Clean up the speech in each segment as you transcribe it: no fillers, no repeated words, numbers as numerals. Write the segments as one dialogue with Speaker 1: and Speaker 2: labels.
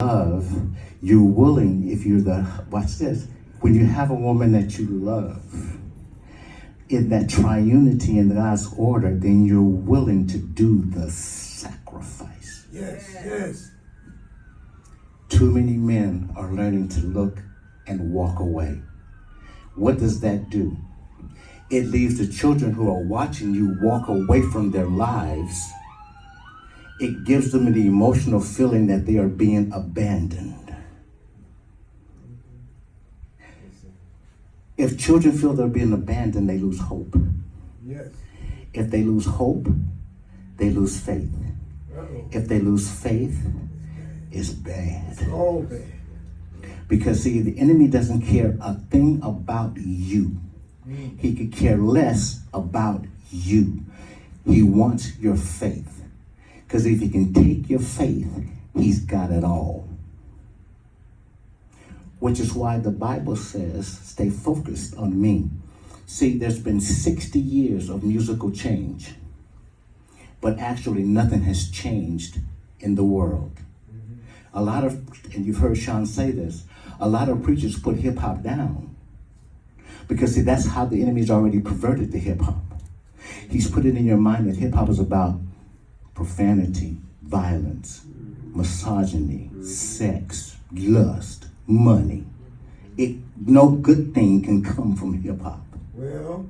Speaker 1: love, you're willing, if you're the, watch this, when you have a woman that you love, in that triunity in God's order, then you're willing to do the sacrifice.
Speaker 2: Yes.
Speaker 1: Too many men are learning to look and walk away. What does that do? It leaves the children who are watching you walk away from their lives. It gives them the emotional feeling that they are being abandoned. If children feel they're being abandoned, they lose hope.
Speaker 2: Yes.
Speaker 1: If they lose hope, they lose faith. If they lose faith, it's bad.
Speaker 2: All bad.
Speaker 1: Because see, the enemy doesn't care a thing about you. He could care less about you. He wants your faith. Because if he can take your faith, he's got it all. Which is why the Bible says, stay focused on me. See, there's been 60 years of musical change, but actually nothing has changed in the world. A lot of, and you've heard Sean say this, a lot of preachers put hip hop down. Because see, that's how the enemy's already perverted the hip hop. He's put it in your mind that hip hop is about profanity, violence, misogyny, sex, lust, money. No good thing can come from hip hop.
Speaker 2: Well,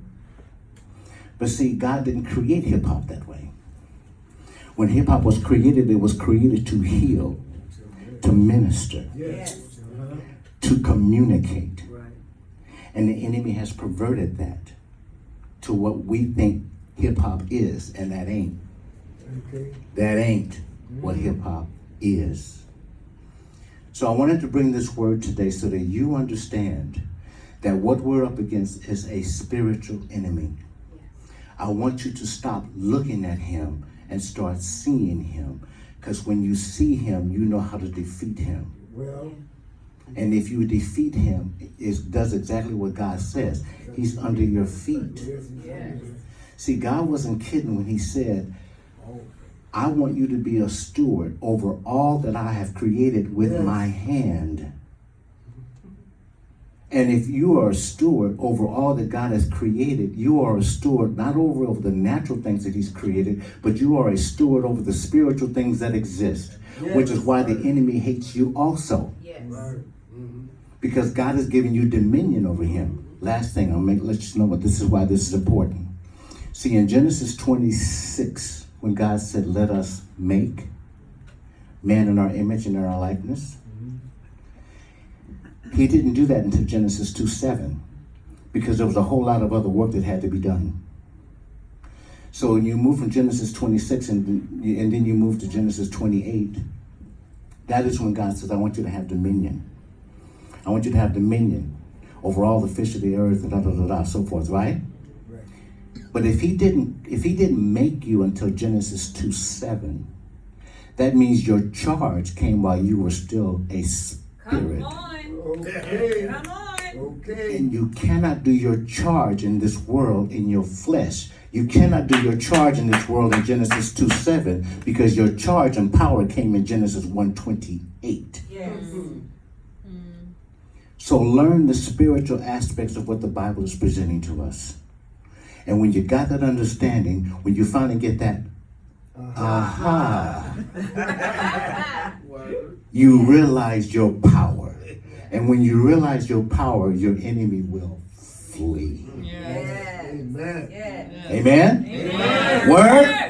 Speaker 1: but see, God didn't create hip hop that way. When hip hop was created, it was created to heal, to minister,
Speaker 2: yes.
Speaker 1: to communicate. And the enemy has perverted that to what we think hip hop is, and that ain't.
Speaker 2: Okay.
Speaker 1: That ain't what hip hop is. So I wanted to bring this word today so that you understand that what we're up against is a spiritual enemy. I want you to stop looking at him and start seeing him. Because when you see him, you know how to defeat him.
Speaker 2: Well,
Speaker 1: and if you defeat him, it does exactly what God says. He's under your feet.
Speaker 2: yes.
Speaker 1: See, God wasn't kidding when he said, I want you to be a steward over all that I have created with my hand. And if you are a steward over all that God has created, you are a steward not over the natural things that he's created, but you are a steward over the spiritual things that exist, which is why the enemy hates you also.
Speaker 3: Yes.
Speaker 2: Right.
Speaker 1: Because God has given you dominion over him. Last thing, I'll let you know what this is, why this is important. See, in Genesis 26, when God said, let us make man in our image and in our likeness, he didn't do that until Genesis 2:7, because there was a whole lot of other work that had to be done. So when you move from Genesis 26 and then you move to Genesis 28, that is when God says, I want you to have dominion. I want you to have dominion over all the fish of the earth, so forth, right? But if he didn't make you until Genesis 2:7, that means your charge came while you were still a spirit.
Speaker 3: Come on.
Speaker 2: Okay.
Speaker 3: Come on.
Speaker 2: Okay.
Speaker 1: And you cannot do your charge in this world in your flesh. You cannot do your charge in this world in Genesis 2:7, because your charge and power came in Genesis 1:28.
Speaker 3: Yes.
Speaker 1: So learn the spiritual aspects of what the Bible is presenting to us. And when you got that understanding, when you finally get that, you realize your power. And when you realize your power, your enemy will flee.
Speaker 3: Yes.
Speaker 2: Amen.
Speaker 3: Yes.
Speaker 1: Amen?
Speaker 3: Amen.
Speaker 1: Word?